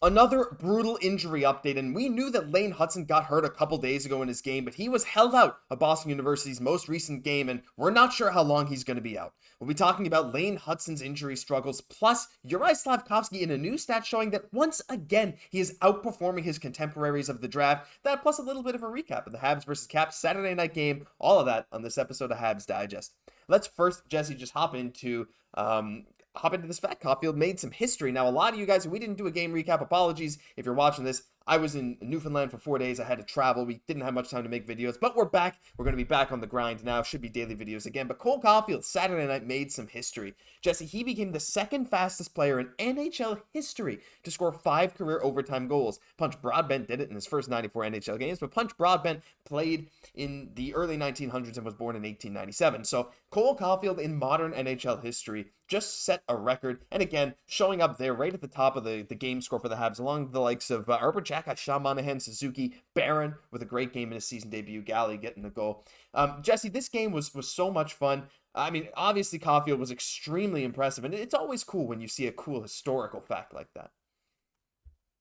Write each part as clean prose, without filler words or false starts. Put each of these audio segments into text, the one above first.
Another brutal injury update, and we knew that Lane Hutson got hurt a couple days ago in his game, but he was held out of Boston University's most recent game, and we're not sure how long he's going to be out. We'll be talking about Lane Hutson's injury struggles, plus Juraj Slafkovsky in a new stat showing that once again he is outperforming his contemporaries of the draft. That plus a little bit of a recap of the Habs versus Caps Saturday night game. All of that on this episode of Habs Digest. Let's first, Jesse, just hop into this fact. Caufield made some history. Now, a lot of you guys, we didn't do a game recap. Apologies if you're watching this. I was in Newfoundland for 4 days. I had to travel. We didn't have much time to make videos, but we're back. We're going to be back on the grind now. Should be daily videos again. But Cole Caufield, Saturday night, made some history. Jesse, he became the second fastest player in NHL history to score 5 career overtime goals. Punch Broadbent did it in his first 94 NHL games, but Punch Broadbent played in the early 1900s and was born in 1897. So Cole Caufield in modern NHL history just set a record, and again, showing up there right at the top of the game score for the Habs, along the likes of Arber, Xhekaj, Monahan, Suzuki, Barron with a great game in his season debut, Guhle getting the goal. Jesse, this game was so much fun. I mean, obviously Caufield was extremely impressive, and it's always cool when you see a cool historical fact like that.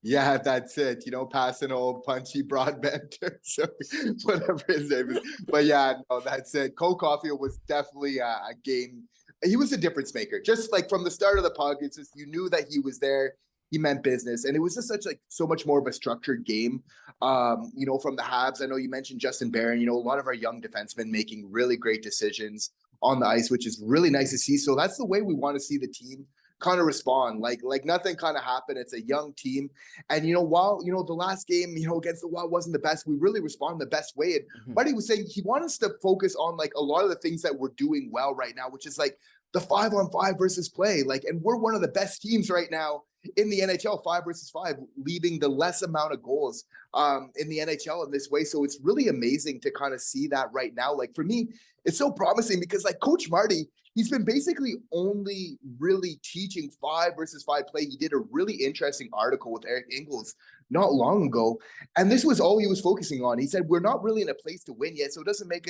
Yeah, that's it. Passing old punchy broadbent, so whatever his name is. But yeah, no, that's it. Cole Caufield was definitely a game. He was a difference maker. Just like from the start of the puck, it's just you knew that he was there. He meant business, and it was just so much more of a structured game. From the Habs. I know you mentioned Justin Barron. A lot of our young defensemen making really great decisions on the ice, which is really nice to see. So that's the way we want to see the team kind of respond. Like nothing kind of happened. It's a young team. And, while, the last game, against the Wild wasn't the best, we really responded the best way. And Buddy was saying he wanted us to focus on a lot of the things that we're doing well right now, which is the 5-on-5 versus play. And we're one of the best teams right now in the NHL, 5 versus 5, leaving the less amount of goals in the NHL in this way. So it's really amazing to kind of see that right now. For me, it's so promising because Coach Marty, he's been basically only really teaching 5 versus 5 play. He did a really interesting article with Eric Ingles not long ago, and this was all he was focusing on. He said, we're not really in a place to win yet, so it doesn't make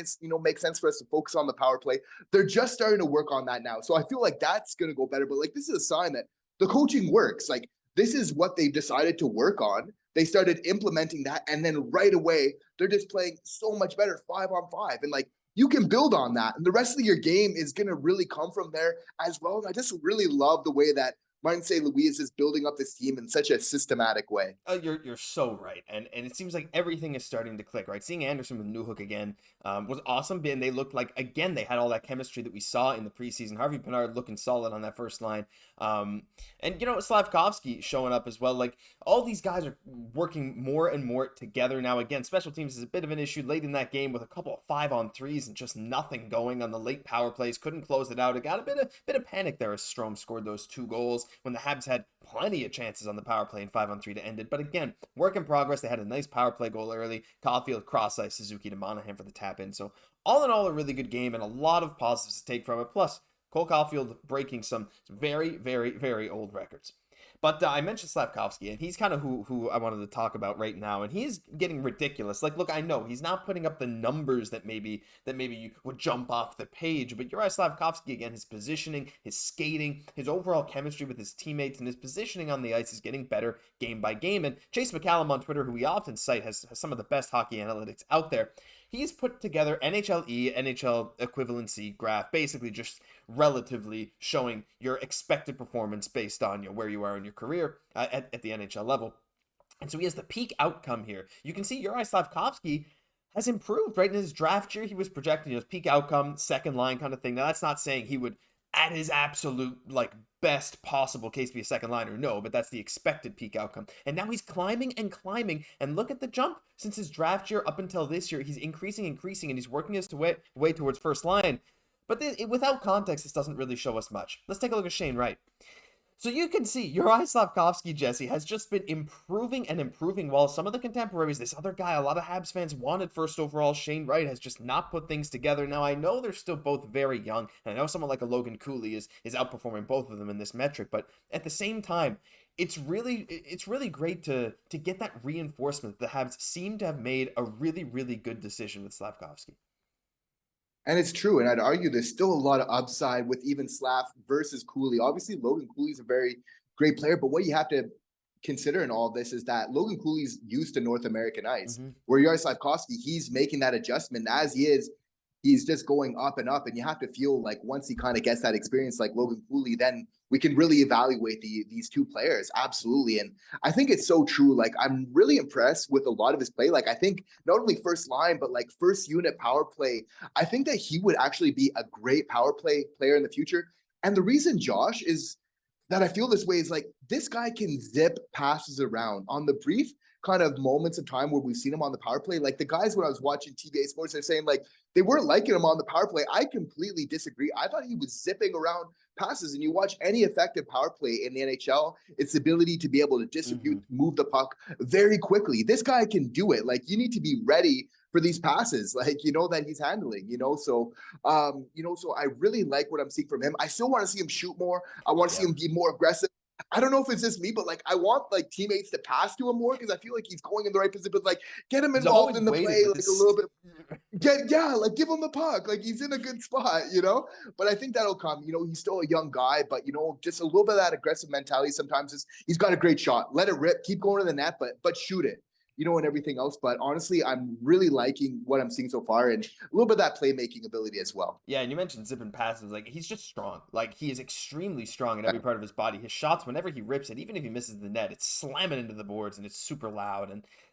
sense for us to focus on the power play. They're just starting to work on that now. So I feel like that's going to go better, but this is a sign that the coaching works. This is what they decided to work on. They started implementing that, and then right away, they're just playing so much better 5-on-5. And you can build on that. And the rest of your game is going to really come from there as well. And I just really love the way that Martin St. Louis is building up this team in such a systematic way. You're so right, and it seems like everything is starting to click, right? Seeing Anderson with Newhook again was awesome, and they looked like, again, they had all that chemistry that we saw in the preseason. Harvey Pinard looking solid on that first line, and Slafkovsky showing up as well. All these guys are working more and more together now. Again, special teams is a bit of an issue late in that game with a couple of 5-on-3s and just nothing going on the late power plays. Couldn't close it out. It got a bit of panic there as Strome scored those 2 goals when the Habs had plenty of chances on the power play in 5-on-3 to end it. But again, work in progress. They had a nice power play goal early. Caufield cross ice Suzuki to Monahan for the tap in. So all in all, a really good game and a lot of positives to take from it. Plus, Cole Caufield breaking some very, very, very old records. But I mentioned Slafkovsky, and he's kind of who I wanted to talk about right now, and he's getting ridiculous. Look, I know he's not putting up the numbers that maybe you would jump off the page, but Juraj Slafkovsky, again, his positioning, his skating, his overall chemistry with his teammates, and his positioning on the ice is getting better game by game. And Chase McCallum on Twitter, who we often cite, has some of the best hockey analytics out there. He's put together NHL equivalency graph, basically just relatively showing your expected performance based on where you are in your career at the NHL level. And so he has the peak outcome here. You can see Juraj Slafkovsky has improved, right? In his draft year, he was projecting his peak outcome, second line kind of thing. Now, that's not saying he would, at his absolute, best possible case, be a second liner. No, but that's the expected peak outcome. And now he's climbing and climbing. And look at the jump. Since his draft year up until this year, he's increasing, and he's working his way towards first line. But without context, this doesn't really show us much. Let's take a look at Shane Wright. So you can see Juraj Slafkovsky, Jesse, has just been improving and improving, while some of the contemporaries, this other guy a lot of Habs fans wanted first overall, Shane Wright, has just not put things together. Now, I know they're still both very young, and I know someone like a Logan Guhle is outperforming both of them in this metric, but at the same time, it's really great to get that reinforcement. The Habs seem to have made a really, really good decision with Slafkovsky. And it's true. And I'd argue there's still a lot of upside with even Slaf versus Guhle. Obviously, Logan Guhle is a very great player, but what you have to consider in all of this is that Logan Cooley's used to North American ice, Mm-hmm. where Juraj Slafkovsky, he's making that adjustment as he is. He's just going up and up, and you have to feel like once he kind of gets that experience like Logan Cooley, then we can really evaluate these two players. Absolutely. And I think it's so true. Like, I'm really impressed with a lot of his play. Like, I think not only first line, but like first unit power play, I think that he would actually be a great power play player in the future. And the reason, Josh, is that I feel this way is like this guy can zip passes around on the brief kind of moments of time where we've seen him on the power play. Like the guys when I was watching TVA Sports, they're saying like they weren't liking him on the power play. I completely disagree. I thought he was zipping around passes, and you watch any effective power play in the NHL, it's the ability to be able to distribute, move the puck very quickly. This guy can do it. Like you need to be ready for these passes, like, that he's handling, so I really like what I'm seeing from him. I still want to see him shoot more. I want to see him be more aggressive. I don't know if it's just me, but like I want like teammates to pass to him more because I feel like he's going in the right position. But like get him involved in the play like a little bit. Like give him the puck. Like he's in a good spot, But I think that'll come. He's still a young guy, but just a little bit of that aggressive mentality. Sometimes he's got a great shot. Let it rip. Keep going to the net, but shoot it. And everything else. But honestly, I'm really liking what I'm seeing so far and a little bit of that playmaking ability as well. Yeah, and you mentioned zipping passes. Like, he's just strong. Like, he is extremely strong in every part of his body. His shots, whenever he rips it, even if he misses the net, it's slamming into the boards and it's super loud.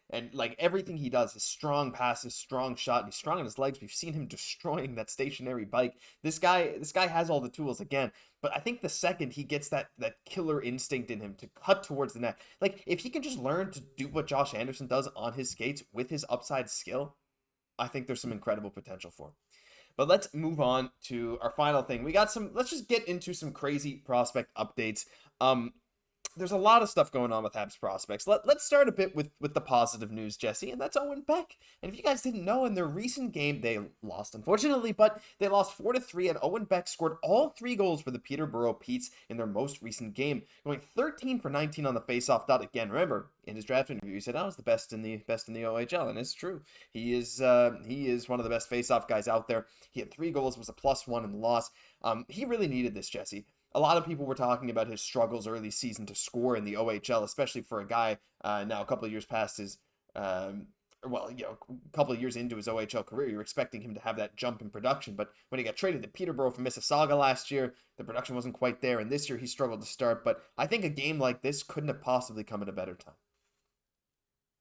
And like, everything he does, his strong passes, strong shot, and he's strong on his legs. We've seen him destroying that stationary bike. This guy has all the tools again. But I think the second he gets that killer instinct in him to cut towards the net, like if he can just learn to do what Josh Anderson does on his skates with his upside skill, I think there's some incredible potential for him. But let's move on to our final thing. Let's just get into some crazy prospect updates. There's a lot of stuff going on with Habs prospects. Let's start a bit with the positive news, Jesse, and that's Owen Beck. And if you guys didn't know, in their recent game, they lost, unfortunately, but they lost 4-3, and Owen Beck scored all 3 goals for the Peterborough Petes in their most recent game, going 13 for 19 on the faceoff dot. Again, remember, in his draft interview, he said, I was the best in the OHL, and it's true. He is one of the best faceoff guys out there. He had 3 goals, was a +1 in the loss. He really needed this, Jesse. A lot of people were talking about his struggles early season to score in the OHL, especially for a guy now a couple of years past his, a couple of years into his OHL career. You're expecting him to have that jump in production, but when he got traded to Peterborough from Mississauga last year, the production wasn't quite there, and this year he struggled to start. But I think a game like this couldn't have possibly come at a better time.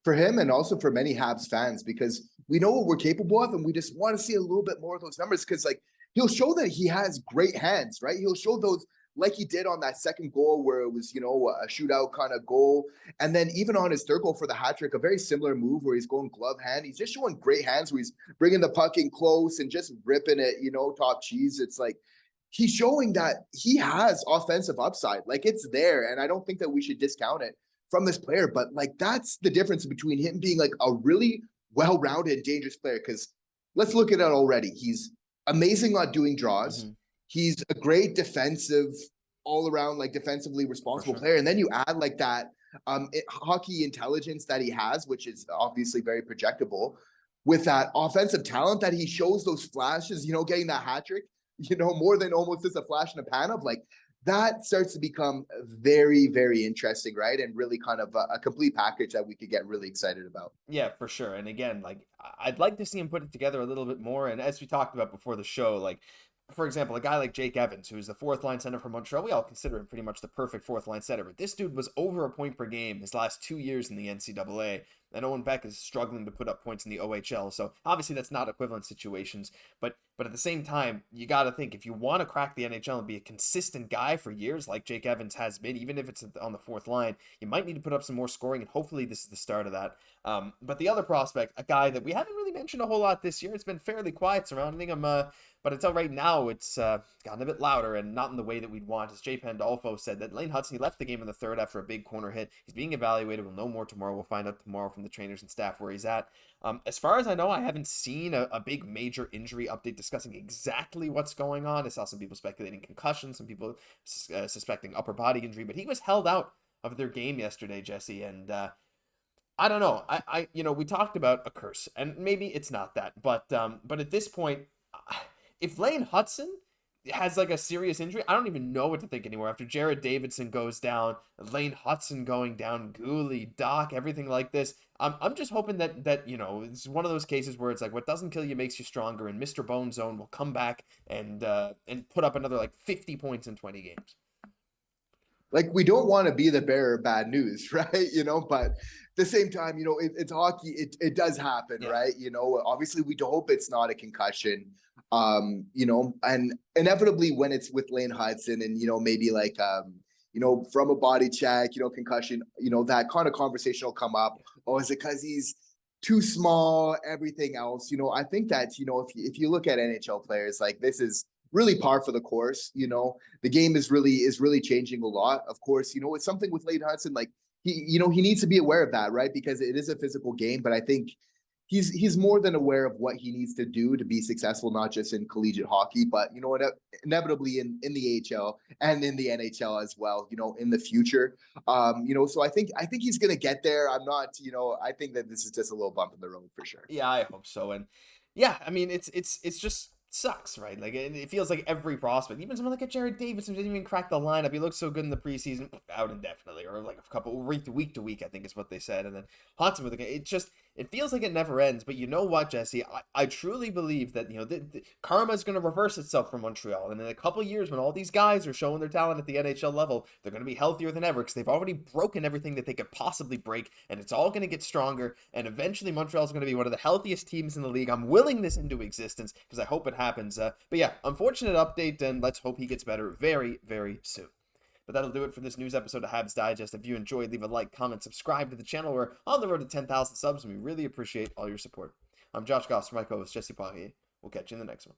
For him and also for many Habs fans, because we know what we're capable of, and we just want to see a little bit more of those numbers, because like he'll show that he has great hands, right? He'll show those like he did on that second goal where it was, a shootout kind of goal. And then even on his third goal for the hat trick, a very similar move where he's going glove hand. He's just showing great hands where he's bringing the puck in close and just ripping it, top cheese. It's like he's showing that he has offensive upside. Like it's there. And I don't think that we should discount it from this player. But like that's the difference between him being like a really well-rounded, dangerous player. Because let's look at it already. He's amazing on doing draws. Mm-hmm. He's a great defensive, all-around, like defensively responsible player. And then you add like that hockey intelligence that he has, which is obviously very projectable, with that offensive talent that he shows those flashes, getting that hat trick, more than almost just a flash in a pan of, like, that starts to become very, very interesting, right? And really kind of a complete package that we could get really excited about. Yeah, for sure. And again, like, I'd like to see him put it together a little bit more. And as we talked about before the show, like, for example, a guy like Jake Evans, who's the 4th line center for Montreal, we all consider him pretty much the perfect 4th line center. But this dude was over a point per game his last 2 years in the NCAA. And Owen Beck is struggling to put up points in the OHL. So obviously that's not equivalent situations. But at the same time, you got to think, if you want to crack the NHL and be a consistent guy for years like Jake Evans has been, even if it's on the 4th line, you might need to put up some more scoring. And hopefully this is the start of that. But the other prospect, a guy that we haven't really mentioned a whole lot this year, it's been fairly quiet surrounding him. But until right now, it's gotten a bit louder and not in the way that we'd want. As Jay Pandolfo said, that Lane Hutson, he left the game in the 3rd after a big corner hit. He's being evaluated. We'll know more tomorrow. We'll find out tomorrow from the trainers and staff where he's at. As far as I know, I haven't seen a big major injury update discussing exactly what's going on. I saw some people speculating concussion, some people suspecting upper body injury, but he was held out of their game yesterday, Jesse, and I don't know. We talked about a curse, and maybe it's not that, but at this point, if Lane Hutson has like a serious injury, I don't even know what to think anymore. After Jared Davidson goes down, Lane Hutson going down, Guhle, Dach, everything like this. I'm just hoping that it's one of those cases where it's like what doesn't kill you makes you stronger, and Mr. Bone Zone will come back and put up another like 50 points in 20 games. Like, we don't want to be the bearer of bad news, right? But at the same time, it's hockey. It does happen, Yeah. right? Obviously we hope it's not a concussion. And inevitably when it's with Lane Hutson and, maybe like, from a body check, concussion, that kind of conversation will come up. Oh, is it because he's too small? Everything else, I think that, if you look at NHL players, like, this is really par for the course. The game is really changing a lot. Of course, it's something with Lane Hutson, like, he needs to be aware of that, right? Because it is a physical game, but I think he's more than aware of what he needs to do to be successful, not just in collegiate hockey, but inevitably in the AHL and in the NHL as well, in the future. So I think he's gonna get there. I'm not, I think that this is just a little bump in the road for sure. Yeah, I hope so. And yeah, I mean, it's just sucks, right? Like, it feels like every prospect, even someone like a Jared Davidson, didn't even crack the lineup. He looked so good in the preseason, out indefinitely, or like a couple week to week, I think is what they said. And then Hudson with the game, it feels like it never ends. But you know what, Jesse? I truly believe that the karma is going to reverse itself for Montreal, and in a couple years, when all these guys are showing their talent at the NHL level, they're going to be healthier than ever because they've already broken everything that they could possibly break, and it's all going to get stronger. And eventually, Montreal is going to be one of the healthiest teams in the league. I'm willing this into existence because I hope it happens. But yeah, unfortunate update, and let's hope he gets better very, very soon. But that'll do it for this news episode of Habs Digest. If you enjoyed, leave a like, comment, subscribe to the channel. We're on the road to 10,000 subs, and we really appreciate all your support. I'm Josh Gosse, my co-host Jesse Poirier. We'll catch you in the next one.